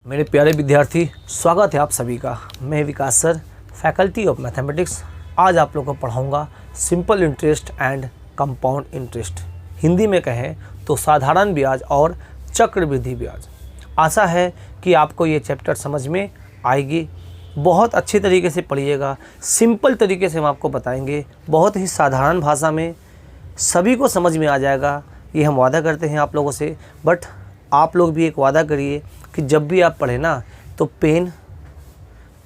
मेरे प्यारे विद्यार्थी, स्वागत है आप सभी का। मैं विकास सर, फैकल्टी ऑफ मैथमेटिक्स। आज आप लोगों को पढ़ाऊंगा simple interest and compound interest. Hindi में कहें तो साधारण ब्याज और चक्रवृद्धि ब्याज। आशा है कि आपको ये चैप्टर समझ में आएगी। बहुत अच्छी तरीके से पढ़िएगा, सिंपल तरीके से हम आपको बताएंगे, बहुत ही साधारण भाषा में सभी को समझ में आ जाएगा। ये हम वादा करते हैं आप लोगों से। बट आप लोग भी एक वादा करिए कि जब भी आप पढ़ें ना तो पेन,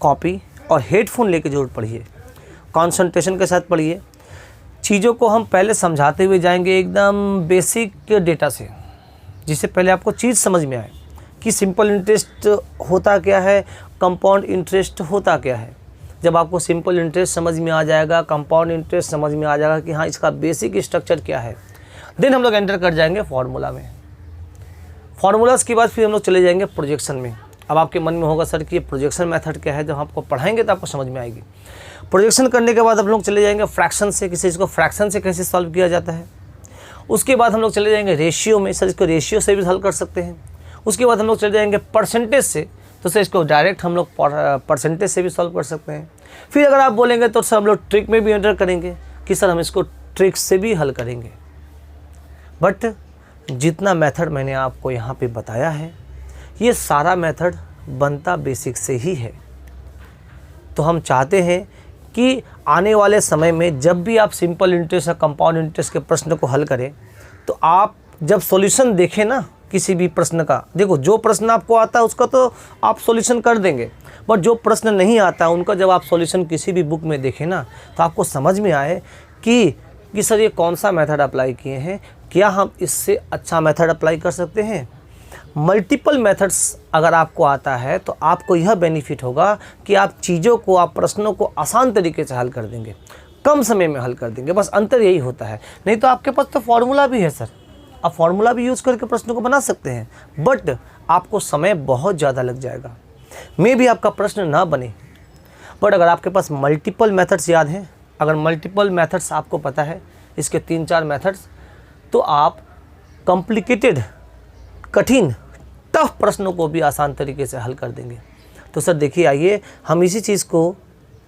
कॉपी और हेडफोन लेके जरूर पढ़िए, कंसंट्रेशन के साथ पढ़िए। चीज़ों को हम पहले समझाते हुए जाएंगे एकदम बेसिक डेटा से, जिससे पहले आपको चीज़ समझ में आए कि सिंपल इंटरेस्ट होता क्या है, कंपाउंड इंटरेस्ट होता क्या है। जब आपको सिंपल इंटरेस्ट समझ में आ जाएगा, कंपाउंड इंटरेस्ट समझ में आ जाएगा कि हाँ इसका बेसिक स्ट्रक्चर क्या है, देन हम लोग एंटर कर जाएंगे फार्मूला में। फार्मूलाज के बाद फिर हम लोग चले जाएंगे प्रोजेक्शन में। अब आपके मन में होगा सर कि ये प्रोजेक्शन मेथड क्या है, जब आपको पढ़ाएंगे तो आपको समझ में आएगी। प्रोजेक्शन करने के बाद हम लोग चले जाएंगे फ्रैक्शन से, किसी चीज़ को फ्रैक्शन से कैसे सॉल्व किया जाता है। उसके बाद हम लोग चले जाएंगे रेशियो में, सर इसको रेशियो से भी हल कर सकते हैं। उसके बाद हम लोग चले जाएंगे परसेंटेज से, तो सर इसको डायरेक्ट हम लोग परसेंटेज से भी सॉल्व कर सकते हैं। फिर अगर आप बोलेंगे तो सर हम लोग ट्रिक में भी एंटर करेंगे कि सर हम इसको ट्रिक से भी हल करेंगे। बट जितना मेथड मैंने आपको यहाँ पे बताया है, ये सारा मेथड बनता बेसिक से ही है। तो हम चाहते हैं कि आने वाले समय में जब भी आप सिंपल इंटरेस्ट या कंपाउंड इंटरेस्ट के प्रश्न को हल करें, तो आप जब सॉल्यूशन देखें ना किसी भी प्रश्न का, देखो जो प्रश्न आपको आता है उसका तो आप सॉल्यूशन कर देंगे, बट जो प्रश्न नहीं आता उनका जब आप सॉल्यूशन किसी भी बुक में देखें ना, तो आपको समझ में आए कि सर ये कौन सा मेथड अप्लाई किए हैं, क्या हम इससे अच्छा मेथड अप्लाई कर सकते हैं। मल्टीपल मेथड्स अगर आपको आता है तो आपको यह बेनिफिट होगा कि आप चीज़ों को, आप प्रश्नों को आसान तरीके से हल कर देंगे, कम समय में हल कर देंगे। बस अंतर यही होता है। नहीं तो आपके पास तो फार्मूला भी है सर, आप फार्मूला भी यूज़ करके प्रश्नों को बना सकते हैं, बट आपको समय बहुत ज़्यादा लग जाएगा। मे भी आपका प्रश्न ना बने, बट अगर आपके पास मल्टीपल मेथड्स याद हैं, अगर मल्टीपल मेथड्स आपको पता है, इसके 3-4 मेथड्स, तो आप कॉम्प्लिकेटेड, कठिन, टफ प्रश्नों को भी आसान तरीके से हल कर देंगे। तो सर देखिए, आइए हम इसी चीज़ को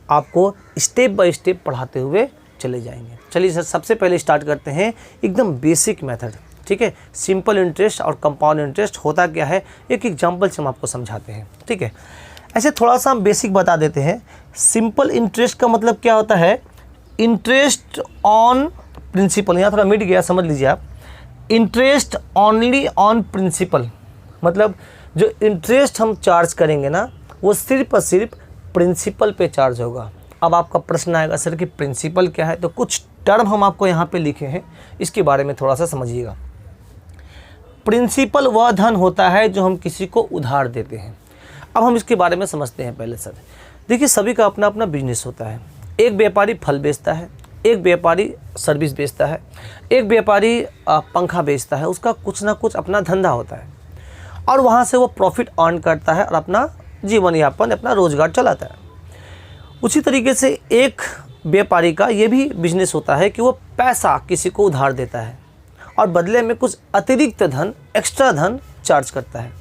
आपको स्टेप बाय स्टेप पढ़ाते हुए चले जाएंगे। चलिए सर, सबसे पहले स्टार्ट करते हैं एकदम बेसिक मेथड। ठीक है, सिंपल इंटरेस्ट और कंपाउंड इंटरेस्ट होता क्या है, एक एग्जाम्पल से हम आपको समझाते हैं। ठीक है, ऐसे थोड़ा सा हम बेसिक बता देते हैं। सिंपल इंटरेस्ट का मतलब क्या होता है, इंटरेस्ट ऑन प्रिंसिपल। यहाँ थोड़ा मिट गया, समझ लीजिए आप। इंटरेस्ट ओनली ऑन प्रिंसिपल, मतलब जो इंटरेस्ट हम चार्ज करेंगे ना, वो सिर्फ और सिर्फ प्रिंसिपल पे चार्ज होगा। अब आपका प्रश्न आएगा सर कि प्रिंसिपल क्या है, तो कुछ टर्म हम आपको यहाँ पे लिखे हैं, इसके बारे में थोड़ा सा समझिएगा। प्रिंसिपल वह धन होता है जो हम किसी को उधार देते हैं। अब हम इसके बारे में समझते हैं पहले। सर देखिए, सभी का अपना अपना बिजनेस होता है। एक व्यापारी फल बेचता है, एक व्यापारी सर्विस बेचता है, एक व्यापारी पंखा बेचता है। उसका कुछ ना कुछ अपना धंधा होता है और वहाँ से वो प्रॉफिट अर्न करता है और अपना जीवन यापन, अपना रोजगार चलाता है। उसी तरीके से एक व्यापारी का ये भी बिजनेस होता है कि वो पैसा किसी को उधार देता है और बदले में कुछ अतिरिक्त धन, एक्स्ट्रा धन चार्ज करता है।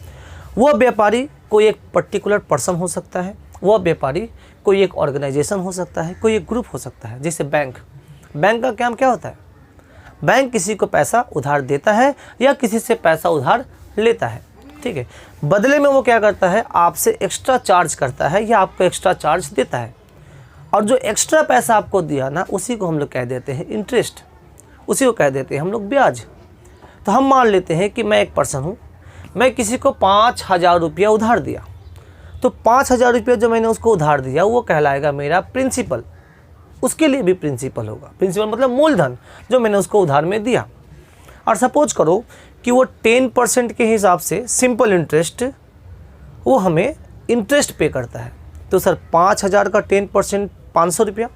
वह व्यापारी कोई एक पर्टिकुलर पर्सन हो सकता है, वह व्यापारी कोई एक ऑर्गेनाइजेशन हो सकता है, कोई एक ग्रुप हो सकता है। जैसे बैंक का काम क्या होता है, बैंक किसी को पैसा उधार देता है या किसी से पैसा उधार लेता है। ठीक है, बदले में वो क्या करता है, आपसे एक्स्ट्रा चार्ज करता है या आपको एक्स्ट्रा चार्ज देता है। और जो एक्स्ट्रा पैसा आपको दिया ना, उसी को हम लोग कह देते हैं इंटरेस्ट, उसी को कह देते हैं हम लोग ब्याज। तो हम मान लेते हैं कि मैं एक पर्सन हूँ, मैं किसी को 5,000 रुपया उधार दिया, तो 5,000 रुपया जो मैंने उसको उधार दिया वो कहलाएगा मेरा प्रिंसिपल। उसके लिए भी प्रिंसिपल होगा। प्रिंसिपल मतलब मूलधन जो मैंने उसको उधार में दिया। और सपोज करो कि वो 10% के हिसाब से सिंपल इंटरेस्ट वो हमें इंटरेस्ट पे करता है। तो सर 5,000 का 10% 500 रुपया,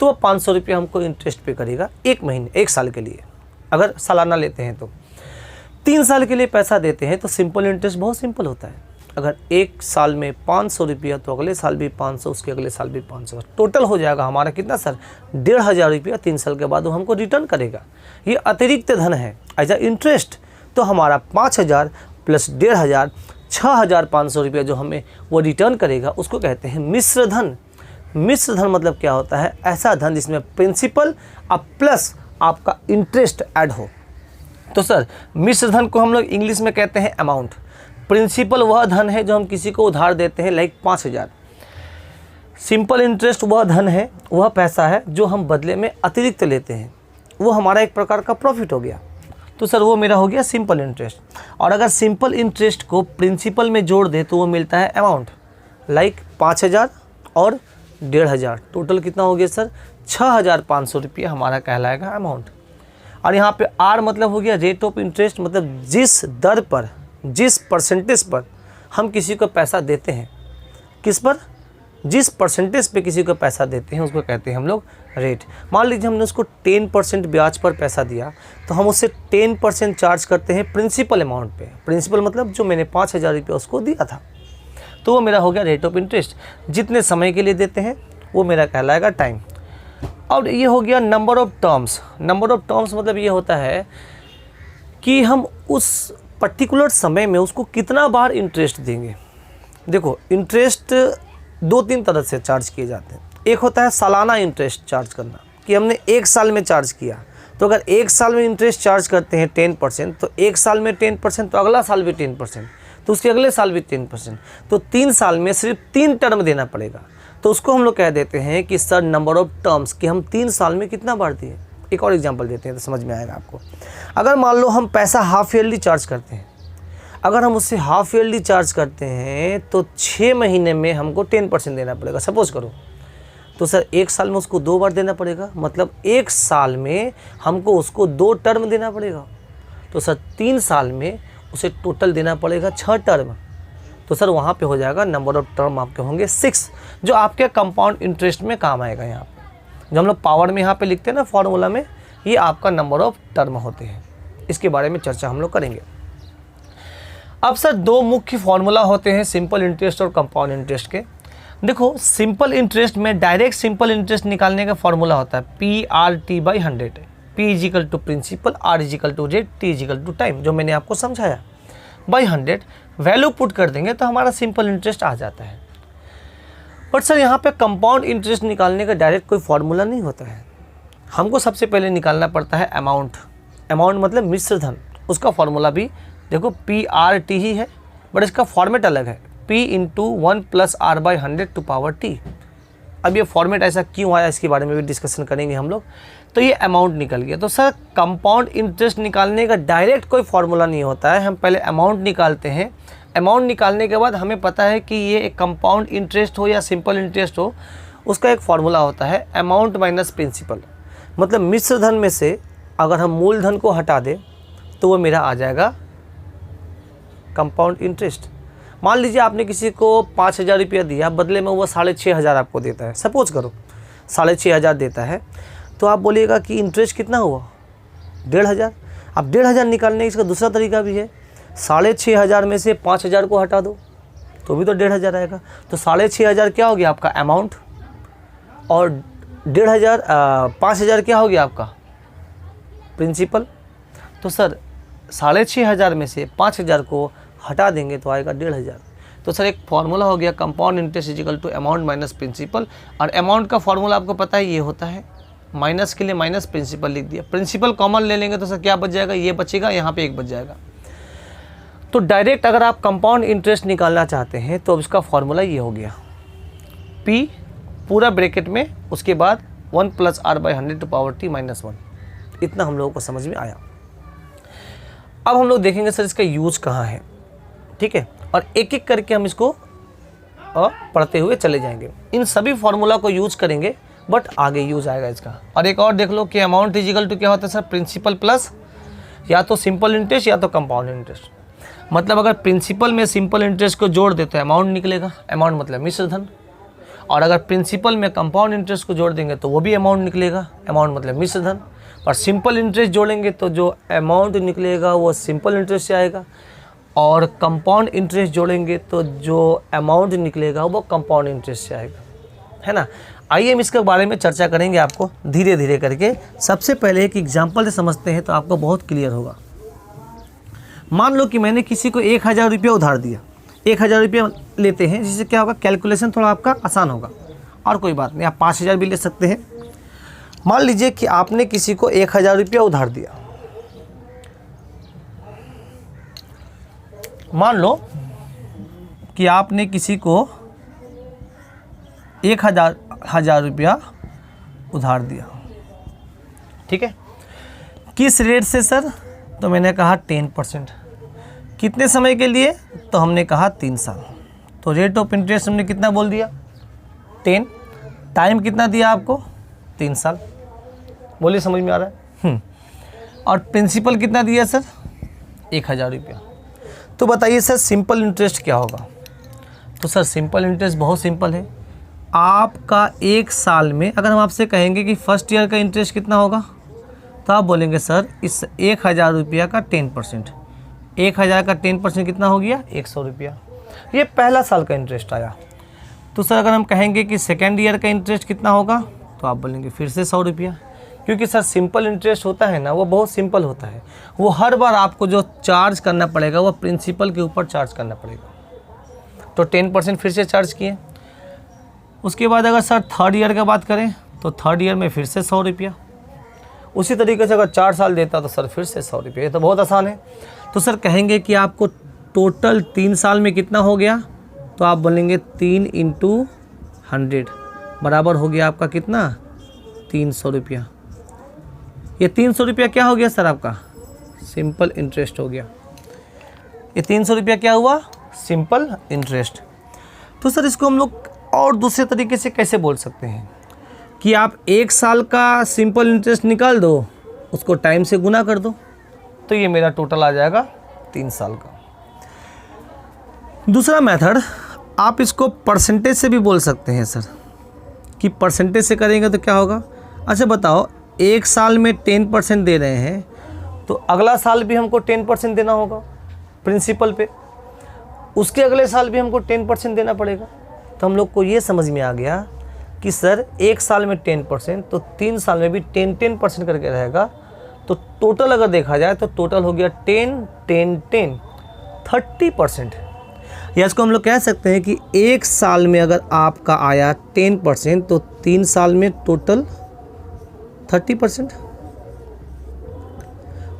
तो वो 500 रुपया हमको इंटरेस्ट पे करेगा 1 महीने, 1 साल के लिए। अगर सालाना लेते हैं तो 3 साल के लिए पैसा देते हैं तो सिंपल इंटरेस्ट बहुत सिंपल होता है। अगर 1 साल में 500 रुपया, तो अगले साल भी 500, उसके अगले साल भी 500, टोटल हो जाएगा हमारा कितना सर, 1,500 रुपया 3 साल के बाद वो हमको रिटर्न करेगा। ये अतिरिक्त धन है एज अ इंटरेस्ट। तो हमारा 5,000 प्लस 1,500 6,500 रुपया जो हमें वो रिटर्न करेगा उसको कहते हैं मिश्र धन। मिश्र धन मतलब क्या होता है? ऐसा धन जिसमें प्रिंसिपल अब प्लस आपका इंटरेस्ट ऐड हो। तो सर मिश्र धन को हम लोग इंग्लिश में कहते हैं अमाउंट। प्रिंसिपल वह धन है जो हम किसी को उधार देते हैं, लाइक 5,000। सिंपल इंटरेस्ट वह धन है, वह पैसा है जो हम बदले में अतिरिक्त लेते हैं, वो हमारा एक प्रकार का प्रॉफिट हो गया। तो सर वो मेरा हो गया सिंपल इंटरेस्ट। और अगर सिंपल इंटरेस्ट को प्रिंसिपल में जोड़ दे तो वो मिलता है अमाउंट, लाइक 5,000 और 1,500, टोटल कितना हो गया सर? 6,500 रुपये हमारा कहलाएगा अमाउंट। और यहाँ पे आर मतलब हो गया रेट ऑफ इंटरेस्ट, मतलब जिस दर पर, जिस परसेंटेज पर हम किसी को पैसा देते हैं, किस पर? जिस परसेंटेज पे किसी को पैसा देते हैं उसको कहते हैं हम लोग रेट। मान लीजिए हमने उसको 10% ब्याज पर पैसा दिया तो हम उससे 10% चार्ज करते हैं प्रिंसिपल अमाउंट पे। प्रिंसिपल मतलब जो मैंने 5,000 रुपये उसको दिया था, तो वो मेरा हो गया रेट ऑफ इंटरेस्ट। जितने समय के लिए देते हैं वो मेरा कहलाएगा टाइम। और ये हो गया number of terms. Number of terms मतलब ये होता है कि हम उस पर्टिकुलर समय में उसको कितना बार इंटरेस्ट देंगे। देखो इंटरेस्ट 2-3 तरह से चार्ज किए जाते हैं। एक होता है सालाना इंटरेस्ट चार्ज करना, कि हमने 1 साल में चार्ज किया, तो अगर 1 साल में इंटरेस्ट चार्ज करते हैं 10%, तो 1 साल में 10%, तो अगला साल भी 10%, तो उसके अगले साल भी 10%, तो 3 साल में सिर्फ 3 टर्म देना पड़ेगा। तो उसको हम लोग कह देते हैं कि सर नंबर ऑफ टर्म्स, कि हम 3 साल में कितना बार दिए। एक और एग्जांपल देते हैं तो समझ में आएगा आपको। अगर मान लो हम पैसा हाफ ईयरली चार्ज करते हैं, अगर हम उससे हाफ ईयरली चार्ज करते हैं तो 6 महीने में हमको 10% देना पड़ेगा, सपोज करो। तो सर 1 साल में उसको 2 बार देना पड़ेगा, मतलब 1 साल में हमको उसको 2 टर्म देना पड़ेगा। तो सर 3 साल में उसे टोटल देना पड़ेगा 6 टर्म। तो सर वहाँ पे हो जाएगा नंबर ऑफ टर्म आपके होंगे 6, जो आपके कंपाउंड इंटरेस्ट में काम आएगा। यहाँ पे जो हम लोग पावर में यहाँ पे लिखते हैं ना फॉर्मूला में, ये आपका नंबर ऑफ टर्म होते हैं। इसके बारे में चर्चा हम लोग करेंगे। अब सर 2 मुख्य फार्मूला होते हैं सिंपल इंटरेस्ट और कंपाउंड इंटरेस्ट के। देखो सिंपल इंटरेस्ट में डायरेक्ट सिंपल इंटरेस्ट निकालने का फार्मूला होता है PRT/100। P is equal to principal, R is equal to rate, T is equal to time, जो मैंने आपको समझाया। बाई 100 वैल्यू पुट कर देंगे तो हमारा सिंपल इंटरेस्ट आ जाता है। बट सर यहाँ पे कंपाउंड इंटरेस्ट निकालने का डायरेक्ट कोई फार्मूला नहीं होता है। हमको सबसे पहले निकालना पड़ता है अमाउंट। अमाउंट मतलब मिश्र धन। उसका फार्मूला भी देखो PRT ही है, बट इसका फॉर्मेट अलग है, P into 1 + R/100 to power T। अब ये फॉर्मेट ऐसा क्यों आया इसके बारे में भी डिस्कशन करेंगे हम लोग। तो ये अमाउंट निकल गया। तो सर कंपाउंड इंटरेस्ट निकालने का डायरेक्ट कोई फार्मूला नहीं होता है। हम पहले अमाउंट निकालते हैं, अमाउंट निकालने के बाद हमें पता है कि ये एक कंपाउंड इंटरेस्ट हो या सिंपल इंटरेस्ट हो, उसका एक फार्मूला होता है अमाउंट माइनस प्रिंसिपल। मतलब मिश्र धन में से अगर हम मूलधन को हटा दें तो वो मेरा आ जाएगा कंपाउंड इंटरेस्ट। मान लीजिए आपने किसी को 5,000 रुपया दिया, बदले में वो 6,500 आपको देता है, सपोज करो 6,500 देता है, तो आप बोलिएगा कि इंटरेस्ट कितना हुआ? 1,500। अब 1,500 निकालने इसका दूसरा तरीका भी है, 6,500 में से 5,000 को हटा दो तो भी तो 1,500 आएगा। तो 6,500 क्या हो गया आपका अमाउंट, और 5,000 क्या हो गया आपका प्रिंसिपल। तो सर 6,500 में से 5,000 को हटा देंगे तो आएगा 1,500। तो सर एक फार्मूला हो गया compound interest is equal to amount minus principal. और अमाउंट का फार्मूला आपको पता है ये होता है, माइनस के लिए माइनस, प्रिंसिपल लिख दिया। प्रिंसिपल कॉमन ले लेंगे तो सर क्या बच जाएगा? ये बचेगा, यहाँ पे 1 बच जाएगा। तो डायरेक्ट अगर आप कंपाउंड इंटरेस्ट निकालना चाहते हैं तो अब इसका फार्मूला ये हो गया, P पूरा ब्रैकेट में, उसके बाद 1 + R/100 टू पावर T -1। इतना हम लोगों को समझ में आया। अब हम लोग देखेंगे सर इसका यूज कहाँ है, ठीक है, और एक एक करके हम इसको पढ़ते हुए चले जाएंगे। इन सभी फार्मूला को यूज करेंगे बट आगे यूज आएगा इसका। और एक और देख लो कि अमाउंट इजिकल टू क्या होता है सर, प्रिंसिपल प्लस या तो सिंपल इंटरेस्ट या तो कंपाउंड इंटरेस्ट। मतलब अगर प्रिंसिपल में सिंपल इंटरेस्ट को जोड़ दे तो अमाउंट निकलेगा, अमाउंट मतलब मिश्र धन। और अगर प्रिंसिपल में कंपाउंड इंटरेस्ट को जोड़ देंगे तो वो भी अमाउंट निकलेगा, अमाउंट मतलब मिश्र धन। और सिंपल इंटरेस्ट जोड़ेंगे तो जो अमाउंट निकलेगा वो सिंपल इंटरेस्ट से आएगा, और कंपाउंड इंटरेस्ट जोड़ेंगे तो जो अमाउंट निकलेगा वो कंपाउंड इंटरेस्ट से आएगा, है ना। आइए हम इसके बारे में चर्चा करेंगे आपको धीरे धीरे करके। सबसे पहले एक एग्जांपल से समझते हैं तो आपको बहुत क्लियर होगा। मान लो कि मैंने किसी को 1,000 रुपया उधार दिया, 1000 रुपया लेते हैं, जिससे क्या होगा, कैलकुलेशन थोड़ा आपका आसान होगा। और कोई बात नहीं, आप 5000 भी ले सकते हैं। मान लीजिए कि आपने किसी को 1000 रुपया उधार दिया। मान लो कि आपने किसी को 1000 रुपया उधार दिया, ठीक है। किस रेट से सर? तो मैंने कहा 10%। कितने समय के लिए? तो हमने कहा 3 साल। तो रेट ऑफ इंटरेस्ट हमने कितना बोल दिया? 10। टाइम कितना दिया आपको? 3 साल। बोलिए, समझ में आ रहा है? और प्रिंसिपल कितना दिया सर? 1000 रुपया। तो बताइए सर, सिंपल इंटरेस्ट क्या होगा? तो सर सिंपल इंटरेस्ट बहुत सिंपल है। आपका 1 साल में, अगर हम आपसे कहेंगे कि फर्स्ट ईयर का इंटरेस्ट कितना होगा, तो आप बोलेंगे सर इस 1000 रुपया का 10%। 1000 का 10% कितना हो गया? 100 रुपया। ये पहला साल का इंटरेस्ट आया। तो सर अगर हम कहेंगे कि सेकेंड ईयर का इंटरेस्ट कितना होगा, तो आप बोलेंगे फिर से 100 रुपया। क्योंकि सर सिंपल इंटरेस्ट होता है ना, वो बहुत सिंपल होता है। वो हर बार आपको जो चार्ज करना पड़ेगा वो प्रिंसिपल के ऊपर चार्ज करना पड़ेगा। तो 10% फिर से चार्ज किए। उसके बाद अगर सर थर्ड ईयर का बात करें, तो थर्ड ईयर में फिर से 100 रुपया। उसी तरीके से अगर 4 साल देता तो सर फिर से 100 रुपया। ये तो बहुत आसान है। तो सर कहेंगे कि आपको टोटल 3 साल में कितना हो गया, तो आप बोलेंगे 3 × 100 बराबर हो गया आपका कितना? 300 रुपया। ये 300 रुपया क्या हो गया सर? आपका सिंपल इंटरेस्ट हो गया। ये 300 रुपया क्या हुआ? Simple interest. तो सर इसको हम लोग और दूसरे तरीके से कैसे बोल सकते हैं कि आप 1 साल का सिंपल इंटरेस्ट निकाल दो, उसको टाइम से गुना कर दो, तो ये मेरा टोटल आ जाएगा 3 साल का। दूसरा मेथड, आप इसको परसेंटेज से भी बोल सकते हैं सर, कि परसेंटेज से करेंगे तो क्या होगा। अच्छा बताओ, 1 साल में 10% दे रहे हैं, तो अगला साल भी हमको 10% देना होगा प्रिंसिपल पे, उसके अगले साल भी हमको 10% देना पड़ेगा। तो हम लोग को ये समझ में आ गया कि सर 1 साल में 10%, तो 3 साल में भी 10% करके रहेगा। तो टोटल अगर देखा जाए तो टोटल हो गया 10, 10, 10, 30%। या इसको हम लोग कह सकते हैं कि 1 साल में अगर आपका आया 10%, तो 3 साल में टोटल 30%।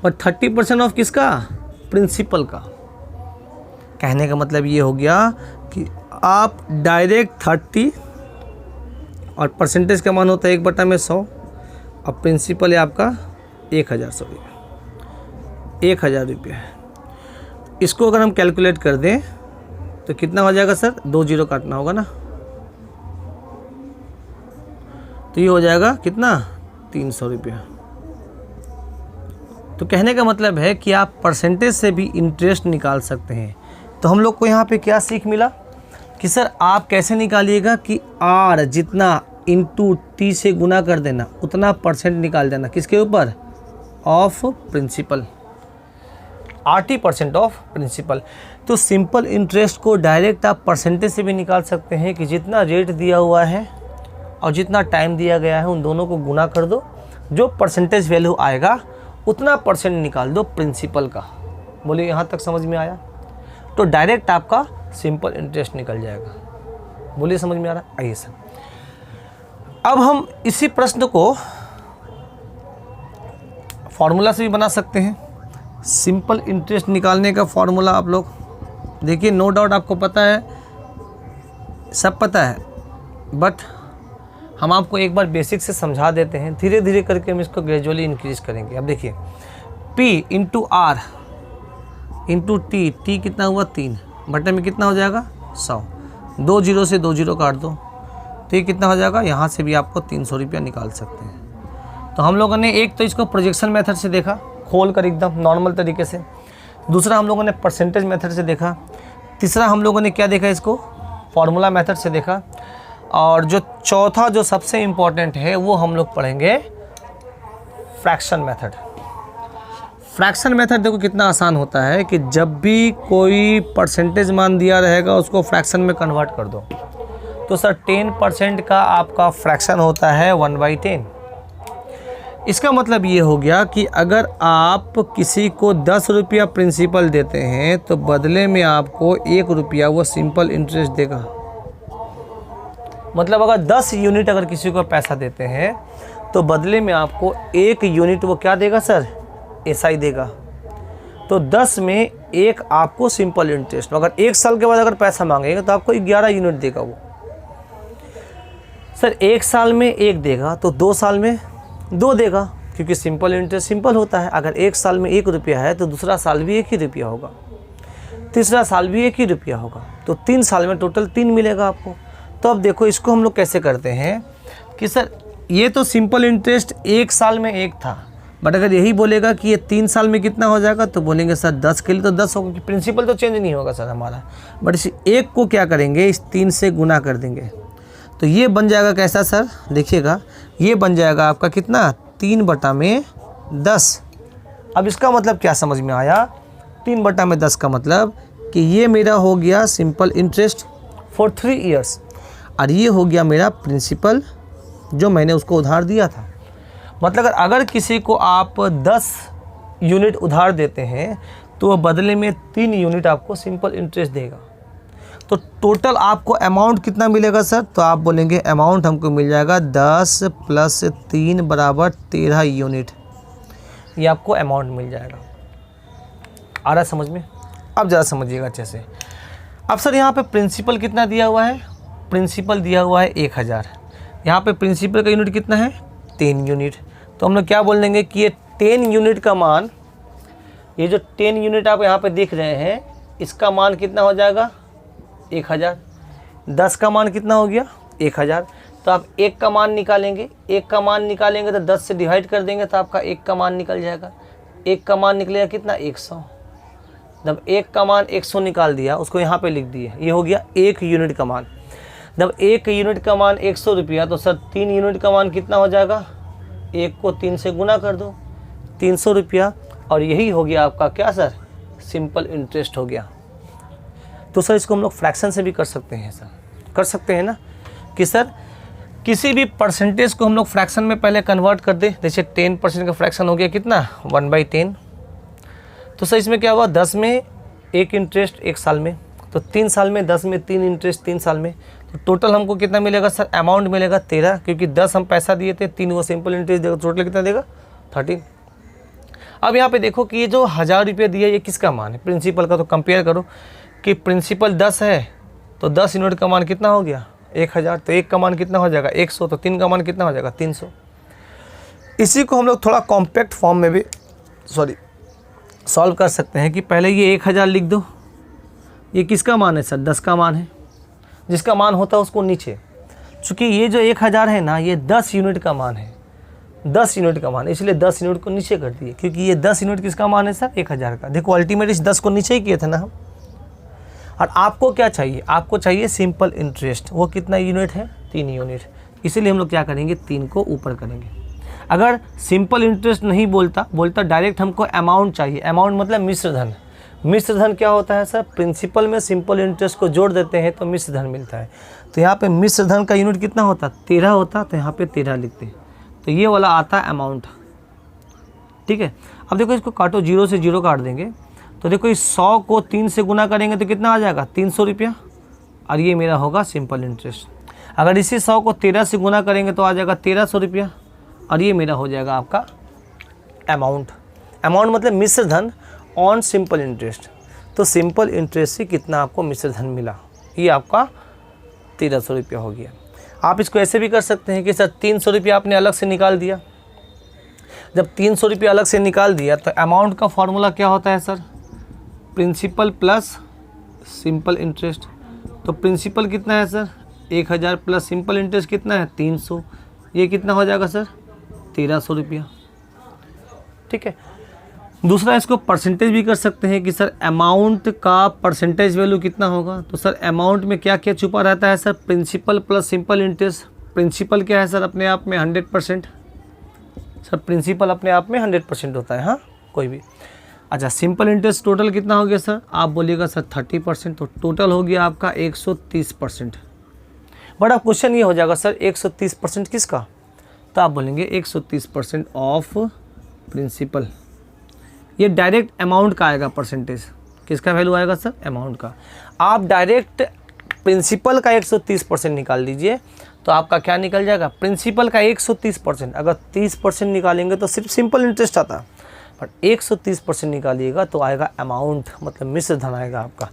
और 30% ऑफ किसका? प्रिंसिपल का। कहने का मतलब ये हो गया कि आप डायरेक्ट 30, और परसेंटेज का मान होता है 1/100, और प्रिंसिपल है आपका 1000 रुपये। इसको अगर हम कैलकुलेट कर दें तो कितना हो जाएगा सर? 2 जीरो काटना होगा ना, तो ये हो जाएगा कितना? 300 रुपया। तो कहने का मतलब है कि आप परसेंटेज से भी इंटरेस्ट निकाल सकते हैं। तो हम लोग को यहाँ पे क्या सीख मिला कि सर आप कैसे निकालिएगा कि R जितना इंटू T से गुना कर देना, उतना परसेंट निकाल देना। किसके ऊपर? Of principal. 80% of principal. तो सिंपल इंटरेस्ट को डायरेक्ट आप परसेंटेज से भी निकाल सकते हैं कि जितना रेट दिया हुआ है और जितना टाइम दिया गया है, उन दोनों को गुना कर दो, जो परसेंटेज वैल्यू आएगा उतना परसेंट निकाल दो प्रिंसिपल का। बोलिए, यहाँ तक समझ में आया? तो डायरेक्ट आपका सिंपल इंटरेस्ट निकल जाएगा। बोलिए, समझ में आ रहा है? आइए सर, अब हम इसी प्रश्न को फॉर्मूला से भी बना सकते हैं। सिंपल इंटरेस्ट निकालने का फॉर्मूला आप लोग देखिए, नो डाउट आपको पता है, सब पता है, बट हम आपको एक बार बेसिक से समझा देते हैं। धीरे धीरे करके हम इसको ग्रेजुअली इंक्रीज करेंगे। अब देखिए, P × R × T, T कितना हुआ? 3 बटे में कितना हो जाएगा? 100। 2 जीरो से 2 जीरो काट दो, तो ये कितना हो जाएगा? यहाँ से भी आपको 300 रुपया निकाल सकते हैं। तो हम लोगों ने एक तो इसको प्रोजेक्शन मेथड से देखा, खोल कर एकदम नॉर्मल तरीके से। दूसरा हम लोगों ने परसेंटेज मेथड से देखा। तीसरा हम लोगों ने क्या देखा? इसको फॉर्मूला मेथड से देखा। और जो चौथा, जो सबसे इम्पॉर्टेंट है, वो हम लोग पढ़ेंगे फ्रैक्शन मेथड। फ्रैक्शन मेथड देखो कितना आसान होता है कि जब भी कोई परसेंटेज मान दिया रहेगा उसको फ्रैक्शन में कन्वर्ट कर दो। तो सर 10% का आपका फ्रैक्शन होता है 1/10। इसका मतलब ये हो गया कि अगर आप किसी को 10 रुपया प्रिंसिपल देते हैं तो बदले में आपको 1 रुपया वो सिंपल इंटरेस्ट देगा। मतलब अगर 10 यूनिट अगर किसी को पैसा देते हैं तो बदले में आपको 1 यूनिट वो क्या देगा सर, एसआई देगा। तो 10 में 1 आपको सिंपल इंटरेस्ट, अगर 1 साल के बाद अगर पैसा मांगेगा तो आपको 11 यूनिट देगा वो। सर 1 साल में 1 देगा तो 2 साल में 2 देगा, क्योंकि सिंपल इंटरेस्ट सिंपल होता है। अगर 1 साल में 1 रुपया है तो दूसरा साल भी 1 ही रुपया होगा, तीसरा साल भी 1 ही रुपया होगा, तो 3 साल में टोटल 3 मिलेगा आपको। तो अब देखो इसको हम लोग कैसे करते हैं कि सर ये तो सिंपल इंटरेस्ट 1 साल में 1 था, बट अगर यही बोलेगा कि ये 3 साल में कितना हो जाएगा तो बोलेंगे सर 10 के लिए तो 10 होगा, प्रिंसिपल तो चेंज नहीं होगा सर हमारा, बट इस 1 को क्या करेंगे, इस 3 से गुना कर देंगे। तो ये बन जाएगा कैसा सर, देखिएगा ये बन जाएगा आपका कितना, 3/10। अब इसका मतलब क्या समझ में आया, 3/10 का मतलब कि ये मेरा हो गया सिंपल इंटरेस्ट फॉर 3 ईयर्स और ये हो गया मेरा प्रिंसिपल जो मैंने उसको उधार दिया था। मतलब अगर किसी को आप 10 यूनिट उधार देते हैं तो वह बदले में 3 यूनिट आपको सिंपल इंटरेस्ट देगा। तो टोटल आपको अमाउंट कितना मिलेगा सर, तो आप बोलेंगे अमाउंट हमको मिल जाएगा 10 + 3 = 13 यूनिट, ये आपको अमाउंट मिल जाएगा। आ रहा समझ में? अब ज़रा समझिएगा अच्छे से। अब सर यहाँ पे प्रिंसिपल कितना दिया हुआ है, प्रिंसिपल दिया हुआ है 1000, यहाँ पे प्रिंसिपल का यूनिट कितना है 10 यूनिट। तो हम लोग क्या बोल देंगे कि ये 10 यूनिट का मान, ये जो 10 यूनिट आप यहाँ पे देख रहे हैं इसका मान कितना हो जाएगा 1000। 10 का मान कितना हो गया 1000। तो आप 1 का मान निकालेंगे, 1 का मान निकालेंगे तो 10 से डिवाइड कर देंगे तो आपका 1 का मान निकल जाएगा। 1 का मान निकलेगा कितना 100। जब 1 का मान 100 निकाल दिया उसको यहाँ पे लिख दिए, ये हो गया 1 यूनिट का मान। जब 1 यूनिट का मान 100 रुपया तो सर 3 यूनिट का मान कितना हो जाएगा, 1 को 3 से गुना कर दो 300 रुपया, और यही हो गया आपका क्या सर, सिंपल इंटरेस्ट हो गया। तो सर इसको हम लोग फ्रैक्शन से भी कर सकते हैं सर, कर सकते हैं ना, कि सर किसी भी परसेंटेज को हम लोग फ्रैक्शन में पहले कन्वर्ट कर दे। जैसे 10% का फ्रैक्शन हो गया कितना 1/10। तो सर इसमें क्या हुआ, 10 में 1 इंटरेस्ट 1 साल में, तो 3 साल में 10 में 3 इंटरेस्ट 3 साल में, तो टोटल हमको कितना मिलेगा सर, अमाउंट मिलेगा 13, क्योंकि 10 हम पैसा दिए थे, 3 वो सिंपल इंटरेस्ट देगा, टोटल कितना देगा 13। अब यहाँ पे देखो कि ये जो 1000 रुपये दिया ये किसका मान है, प्रिंसिपल का। तो कंपेयर करो कि प्रिंसिपल 10 है तो 10 यूनिट का मान कितना हो गया 1000, तो 1 का मान कितना हो जाएगा 100, तो 3 का मान कितना हो जाएगा 300। इसी को हम लोग थोड़ा कॉम्पैक्ट फॉर्म में भी सॉल्व कर सकते हैं कि पहले ये 1000 लिख दो, ये किसका मान है सर 10 का मान है, जिसका मान होता है उसको नीचे, चूँकि ये जो 1000 है ना ये 10 यूनिट का मान है, 10 यूनिट का मान, इसलिए 10 यूनिट को नीचे कर दिए, क्योंकि ये 10 यूनिट किसका मान है सर 1000 का। देखो अल्टीमेट इस 10 को नीचे ही किए थे ना हम। और आपको क्या चाहिए, आपको चाहिए सिंपल इंटरेस्ट, वो कितना यूनिट है 3 यूनिट, इसीलिए हम लोग क्या करेंगे 3 को ऊपर करेंगे। अगर सिंपल इंटरेस्ट नहीं बोलता डायरेक्ट हमको अमाउंट चाहिए, अमाउंट मतलब मिश्र धन। मिश्र धन क्या होता है सर, प्रिंसिपल में सिंपल इंटरेस्ट को जोड़ देते हैं तो मिश्र धन मिलता है। तो यहाँ पे मिश्र धन का यूनिट कितना होता 13 होता, तो यहाँ पे 13 लिखते हैं, तो ये वाला आता है अमाउंट। ठीक है, अब देखो इसको काटो, 0 से 0 काट देंगे, तो देखो इस 100 को 3 से गुना करेंगे तो कितना आ जाएगा 300 रुपया, और ये मेरा होगा सिंपल इंटरेस्ट। अगर इसी 100 को 13 से गुना करेंगे तो आ जाएगा 1300 रुपया, और ये मेरा हो जाएगा आपका अमाउंट। अमाउंट मतलब मिश्र धन ऑन सिंपल इंटरेस्ट। तो सिंपल इंटरेस्ट से कितना आपको मिश्र धन मिला, ये आपका 1300 रुपया हो गया। आप इसको ऐसे भी कर सकते हैं कि सर 300 रुपया आपने अलग से निकाल दिया। जब 300 रुपया अलग से निकाल दिया तो अमाउंट का फॉर्मूला क्या होता है sir, principal plus simple interest. तो प्रिंसिपल कितना है सर 1000 प्लस सिंपल इंटरेस्ट कितना है 300, ये कितना हो जाएगा सर 1300 रुपया। ठीक है, दूसरा इसको परसेंटेज भी कर सकते हैं कि सर अमाउंट का परसेंटेज वैल्यू कितना होगा। तो सर अमाउंट में क्या क्या छुपा रहता है sir, principal plus simple interest. Principal क्या है सर अपने आप में 100%, सर प्रिंसिपल अपने आप में 100% होता है, हाँ कोई भी। अच्छा, सिंपल इंटरेस्ट टोटल कितना हो गया सर, आप बोलिएगा सर 30%, तो टोटल हो गया आपका 130%। बट अब क्वेश्चन ये हो जाएगा सर 130% किसका, तो आप बोलेंगे 130% ऑफ प्रिंसिपल। ये डायरेक्ट अमाउंट का आएगा परसेंटेज। किसका वैल्यू आएगा सर? अमाउंट का। आप डायरेक्ट प्रिंसिपल का 130% निकाल दीजिए तो आपका क्या निकल जाएगा? प्रिंसिपल का 130%। अगर 30% निकालेंगे तो सिर्फ सिंपल इंटरेस्ट आता, बट 130% निकालिएगा तो आएगा अमाउंट, मतलब मिश्र धन आएगा आपका।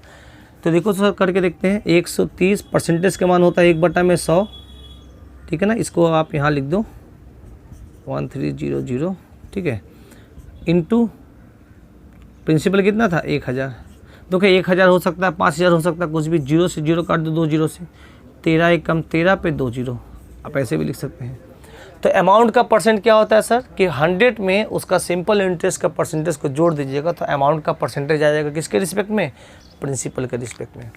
तो देखो सर करके देखते हैं। 130 परसेंटेज का मान होता है 1/100, ठीक है ना। इसको आप यहाँ लिख दो 1300, ठीक है, इंटू प्रिंसिपल कितना था? 1000। देखो 1000 हो सकता है, 5000 हो सकता है, कुछ भी। 0 से 0 काट दो, 2 0 से। 13 1 कम 13 पे 2 0, आप ऐसे भी लिख सकते हैं। तो अमाउंट का परसेंट क्या होता है सर कि 100 में उसका सिंपल इंटरेस्ट का परसेंटेज को जोड़ दीजिएगा तो अमाउंट का परसेंटेज आ जाएगा किसके रिस्पेक्ट में? प्रिंसिपल के रिस्पेक्ट में।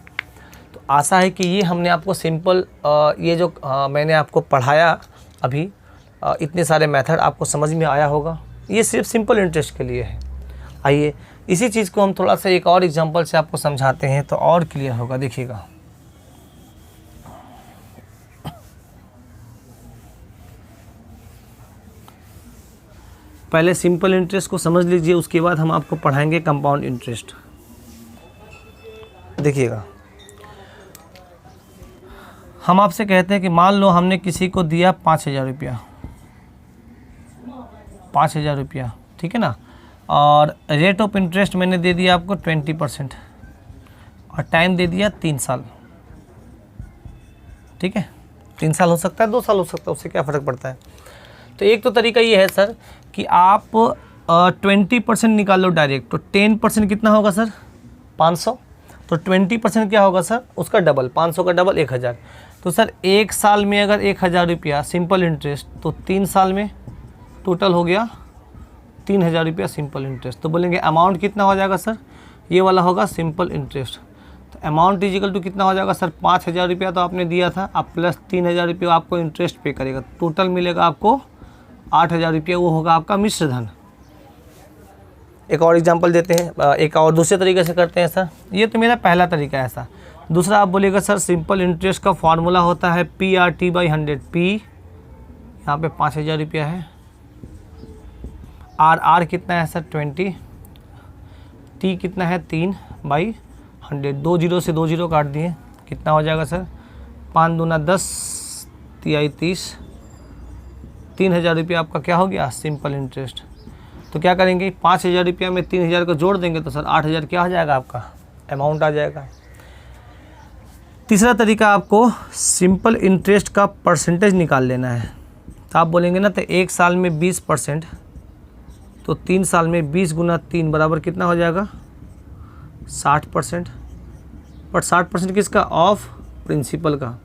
तो आशा है कि ये हमने आपको सिंपल ये जो मैंने आपको पढ़ाया अभी, इतने सारे मेथड आपको समझ में आया होगा। ये सिर्फ सिंपल इंटरेस्ट के लिए है। आइए इसी चीज़ को हम थोड़ा सा एक और एग्जांपल से आपको समझाते हैं तो और क्लियर होगा। देखिएगा, पहले सिंपल इंटरेस्ट को समझ लीजिए, उसके बाद हम आपको पढ़ाएंगे कंपाउंड इंटरेस्ट। देखिएगा, हम आपसे कहते हैं कि मान लो हमने किसी को दिया 5000 रुपया, 5000 रुपया, ठीक है ना, और रेट ऑफ इंटरेस्ट मैंने दे दिया आपको 20% और टाइम दे दिया 3 साल, ठीक है। 3 साल हो सकता है, 2 साल हो सकता है, उससे क्या फ़र्क पड़ता है। तो एक तो तरीका ये है सर कि आप 20% निकाल लो डायरेक्ट, तो 10% कितना होगा सर? 500। तो 20% क्या होगा सर? उसका डबल, 500 का डबल 1000। तो सर 1 साल में अगर 1000 रुपया सिंपल इंटरेस्ट, तो 3 साल में टोटल हो गया 3000 रुपया सिंपल इंटरेस्ट। तो बोलेंगे अमाउंट कितना हो जाएगा सर? ये वाला होगा सिंपल इंटरेस्ट। तो अमाउंट इजिकल टू कितना हो जाएगा सर? 5000 रुपया तो आपने दिया था, अब प्लस 3000 रुपया आपको इंटरेस्ट पे करेगा, टोटल मिलेगा आपको 8000 रुपया, वो होगा आपका मिश्र धन। एक और एग्जांपल देते हैं, एक और दूसरे तरीके से करते हैं सर। ये तो मेरा पहला तरीका है ऐसा। दूसरा आप बोलिएगा सर सिंपल इंटरेस्ट का फॉर्मूला होता है PRT/100। P यहाँ पे 5000 रुपया है, R कितना है सर? 20, T कितना है? 3/100। 2 0 से 2 0 काट दिए, कितना हो जाएगा सर? 5 दूना 10, 3 30, 3000 रुपया आपका क्या हो गया? Simple interest. तो क्या करेंगे? 5000 रुपया में 3000 को जोड़ देंगे तो सर 8000 क्या हो जाएगा? आपका अमाउंट आ जाएगा। तीसरा तरीका, आपको सिंपल इंटरेस्ट का परसेंटेज निकाल लेना है। तो आप बोलेंगे ना, तो 1 साल में 20%, तो 3 साल में 20 गुना 3 बराबर कितना हो जाएगा? 60%। बट 60% किसका? ऑफ प्रिंसिपल का।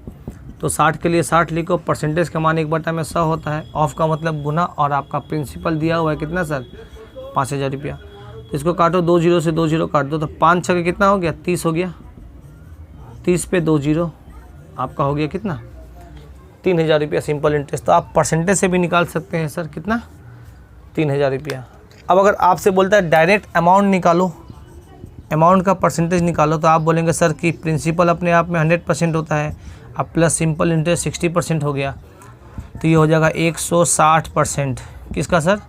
तो 60 के लिए 60 लिखो, परसेंटेज का मान 1/100 होता है, ऑफ का मतलब गुना, और आपका प्रिंसिपल दिया हुआ है कितना सर? 5000 रुपया। तो इसको काटो, 2 0 से 2 0 काट दो, तो 5 6 कितना हो गया? 30 हो गया। 30 पे 2 0, आपका हो गया कितना? 3000 रुपया सिंपल इंटरेस्ट। तो आप परसेंटेज से भी निकाल सकते हैं सर, कितना? 3000 रुपया। अब अगर आपसे बोलता है डायरेक्ट अमाउंट निकालो, अमाउंट का परसेंटेज निकालो, तो आप बोलेंगे सर कि प्रिंसिपल अपने आप में 100% होता है, अब प्लस सिंपल इंटरेस्ट 60% हो गया, तो ये हो जाएगा 160%। किसका सर?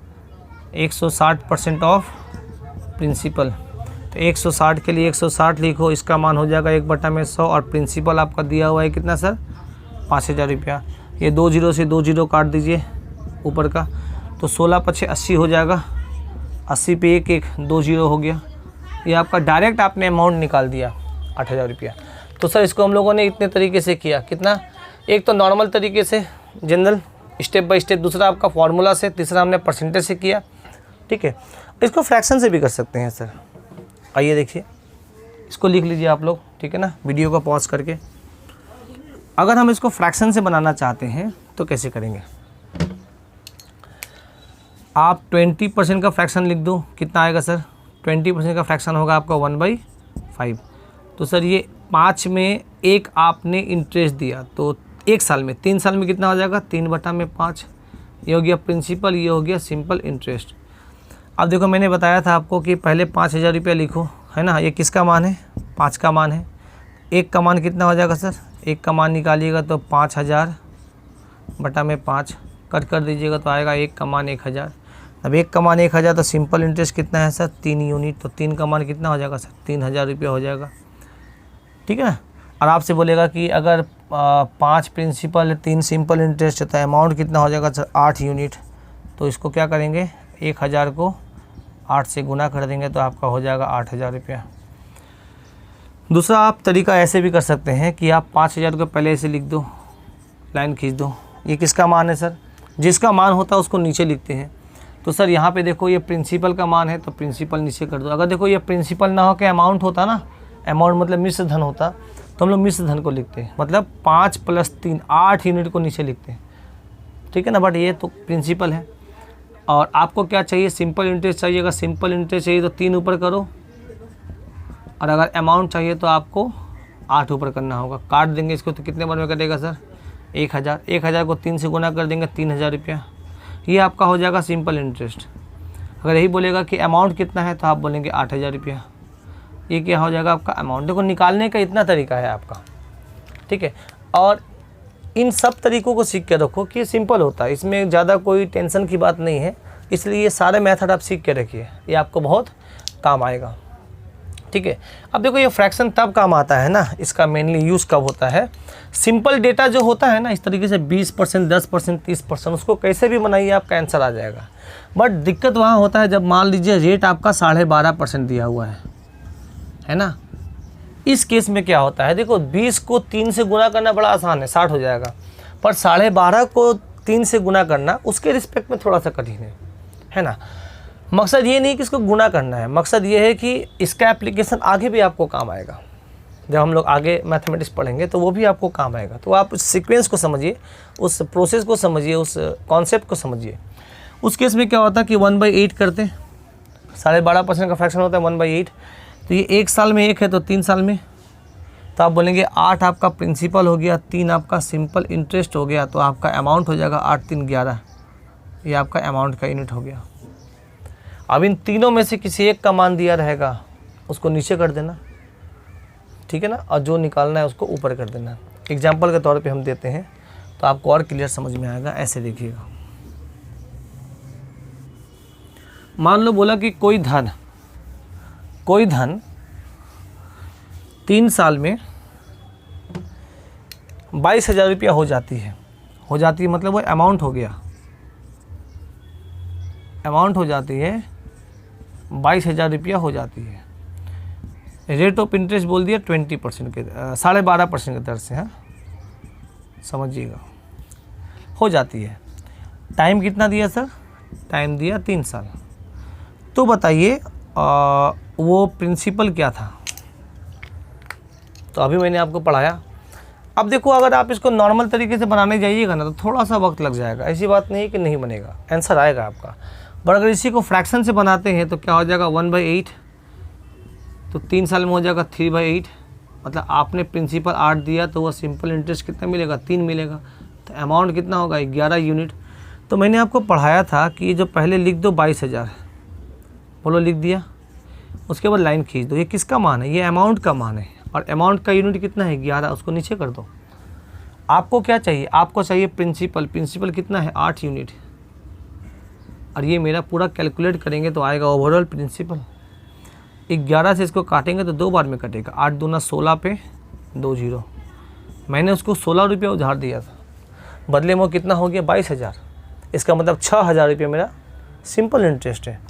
160% of principal. तो 160 के लिए 160 लिखो, इसका मान हो जाएगा 1/100, और प्रिंसिपल आपका दिया हुआ है कितना सर? 5000 रुपया। ये 2 0 से 2 0 काट दीजिए ऊपर का, तो 16 × 5 = 80 हो जाएगा। 80 पे 1 1 2 0 हो गया। ये आपका डायरेक्ट आपने अमाउंट निकाल दिया 8000 रुपया। तो सर इसको हम लोगों ने इतने तरीके से किया। कितना? एक तो नॉर्मल तरीके से जनरल स्टेप बाय स्टेप, दूसरा आपका फार्मूला से, तीसरा हमने परसेंटेज से किया, ठीक है। इसको फ्रैक्शन से भी कर सकते हैं सर। आइए देखिए, इसको लिख लीजिए आप लोग, ठीक है ना, वीडियो को पॉज करके। अगर हम इसको फ्रैक्शन से बनाना चाहते हैं तो कैसे करेंगे? आप 20% का फ्रैक्शन लिख दो, कितना आएगा सर? 20% का फ्रैक्शन होगा आपका 1/5। तो सर ये 5 में 1 आपने इंटरेस्ट दिया, तो 1 साल में, 3 साल में कितना हो जाएगा? 3/5। ये हो गया प्रिंसिपल, ये हो गया सिंपल इंटरेस्ट। अब देखो मैंने बताया था आपको कि पहले 5000 रुपया लिखो, है ना। ये किसका मान है? 5 का मान है। 1 का मान कितना हो जाएगा सर? 1 का मान निकालिएगा तो 5000/5, कट कर दीजिएगा तो आएगा 1 का मान 1000। अब 1 का मान 1000 तो सिंपल इंटरेस्ट कितना है सर 3 यूनिट, तो 3 का मान कितना हो जाएगा सर 3000 रुपया हो जाएगा, ठीक है ना। और आपसे बोलेगा कि अगर 5 प्रिंसिपल 3 सिंपल इंटरेस्ट है तो अमाउंट कितना हो जाएगा सर 8 यूनिट। तो इसको क्या करेंगे 1000 को 8 से गुना कर देंगे तो आपका हो जाएगा 8000 रुपया। दूसरा आप तरीका ऐसे भी कर सकते हैं कि आप 5000 को पहले ऐसे लिख दो, लाइन खींच दो। ये किसका मान है सर, जिसका मान होता है उसको नीचे लिखते हैं। तो सर यहाँ पे देखो ये प्रिंसिपल का मान है तो प्रिंसिपल नीचे कर दो। अगर देखो ये प्रिंसिपल ना हो के अमाउंट होता ना, अमाउंट मतलब मिश्र धन होता, तो हम लोग मिश्र धन को लिखते हैं, मतलब 5 + 3 8 यूनिट को नीचे लिखते हैं, ठीक है ना। बट ये तो प्रिंसिपल है। और आपको क्या चाहिए, सिंपल इंटरेस्ट चाहिए। अगर सिंपल इंटरेस्ट चाहिए तो 3 ऊपर करो, और अगर अमाउंट चाहिए तो आपको 8 ऊपर करना होगा। काट देंगे इसको तो कितने बार में कटेगा सर 1000। 1000 को 3 से गुना कर देंगे 3000 रुपया। ये आपका हो जाएगा सिंपल इंटरेस्ट। अगर यही बोलेगा कि अमाउंट कितना है तो आप बोलेंगे 8000 रुपया। ये क्या हो जाएगा आपका अमाउंट। देखो निकालने का इतना तरीका है आपका, ठीक है। और इन सब तरीक़ों को सीख के रखो कि सिंपल होता है, इसमें ज़्यादा कोई टेंशन की बात नहीं है। इसलिए ये सारे मेथड आप सीख के रखिए, ये आपको बहुत काम आएगा, ठीक है। अब देखो ये फ्रैक्शन तब काम आता है ना, इसका मेनली यूज़ कब होता है, सिंपल डेटा जो होता है ना, इस तरीके से 20%, 10%, 30%, उसको कैसे भी बनाइए आपका आंसर आ जाएगा। बट दिक्कत वहाँ होता है जब मान लीजिए रेट आपका 12.5% दिया हुआ है ना। इस केस में क्या होता है, देखो 20 को 3 से गुना करना बड़ा आसान है, 60 हो जाएगा। पर 12.5 को 3 से गुना करना उसके रिस्पेक्ट में थोड़ा सा कठिन है ना। मकसद ये नहीं कि इसको गुना करना है, मकसद ये है कि इसका एप्लीकेशन आगे भी आपको काम आएगा। जब हम लोग आगे मैथमेटिक्स पढ़ेंगे तो वो भी आपको काम आएगा। तो आप उस सीक्वेंस को समझिए, उस प्रोसेस को समझिए, उस कॉन्सेप्ट को समझिए। उस केस में क्या होता है कि 1/8 करते हैं, 12.5% का फ्रैक्शन होता है 1/8। तो ये 1 साल में 1 है तो 3 साल में, तो आप बोलेंगे 8 आपका प्रिंसिपल हो गया, 3 आपका सिंपल इंटरेस्ट हो गया, तो आपका अमाउंट हो जाएगा 8 3 11। ये आपका अमाउंट का यूनिट हो गया। अब इन तीनों में से किसी एक का मान दिया रहेगा, उसको नीचे कर देना, ठीक है ना, और जो निकालना है उसको ऊपर कर देना। एग्जाम्पल के तौर पे हम देते हैं तो आपको और क्लियर समझ में आएगा। ऐसे देखिएगा, मान लो बोला कि कोई धन 3 साल में 22,000 रुपया हो जाती है मतलब वो अमाउंट हो गया, अमाउंट हो जाती है 22,000 रुपया हो जाती है। रेट ऑफ इंटरेस्ट बोल दिया 20% के 12.5% की दर से, हाँ समझिएगा, हो जाती है। टाइम कितना दिया सर, टाइम दिया 3 साल। तो बताइए वो प्रिंसिपल क्या था, तो अभी मैंने आपको पढ़ाया। अब देखो अगर आप इसको नॉर्मल तरीके से बनाने जाइएगा ना तो थोड़ा सा वक्त लग जाएगा, ऐसी बात नहीं है कि नहीं बनेगा, आंसर आएगा आपका। पर अगर इसी को फ्रैक्शन से बनाते हैं तो क्या हो जाएगा 1/8, तो 3 साल में हो जाएगा 3/8। मतलब आपने प्रिंसिपल 8 दिया तो वह सिंपल इंटरेस्ट कितना मिलेगा 3 मिलेगा, तो अमाउंट कितना होगा 11 यूनिट। तो मैंने आपको पढ़ाया था कि जो पहले लिख दो 22,000, बोलो लिख दिया, उसके बाद लाइन खींच दो। ये किसका मान है, ये अमाउंट का मान है, और अमाउंट का यूनिट कितना है 11, उसको नीचे कर दो। आपको क्या चाहिए, आपको चाहिए प्रिंसिपल कितना है 8 यूनिट, और ये मेरा पूरा कैलकुलेट करेंगे तो आएगा ओवरऑल प्रिंसिपल। 11 से इसको काटेंगे तो 2 बार में कटेगा, 8 दूना 16 पे 2 0। मैंने उसको 16 रुपया उधार दिया था, बदले में कितना हो गया 22,000। इसका मतलब 6,000 रुपये मेरा सिंपल इंटरेस्ट है।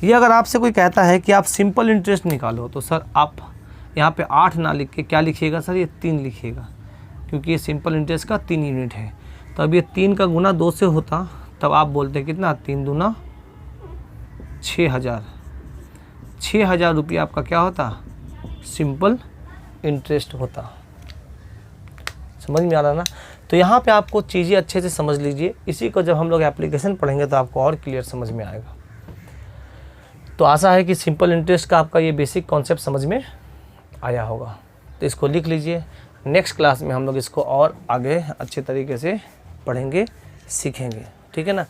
ये अगर आपसे कोई कहता है कि आप सिंपल इंटरेस्ट निकालो तो सर आप यहाँ पे 8 ना लिख के क्या लिखिएगा सर, ये 3 लिखिएगा, क्योंकि ये सिंपल इंटरेस्ट का 3 यूनिट है। तो अब ये 3 का गुना 2 से होता, तब आप बोलते हैं कितना 3 दूना 6,000। 6,000 रुपया आपका क्या होता, सिंपल इंटरेस्ट होता। समझ में आ रहा ना। तो यहाँ पे आपको चीज़ें अच्छे से समझ लीजिए, इसी को जब हम लोग एप्लीकेशन पढ़ेंगे तो आपको और क्लियर समझ में आएगा। तो आशा है कि सिंपल इंटरेस्ट का आपका ये बेसिक कॉन्सेप्ट समझ में आया होगा। तो इसको लिख लीजिए, नेक्स्ट क्लास में हम लोग इसको और आगे अच्छे तरीके से पढ़ेंगे, सीखेंगे, ठीक है ना।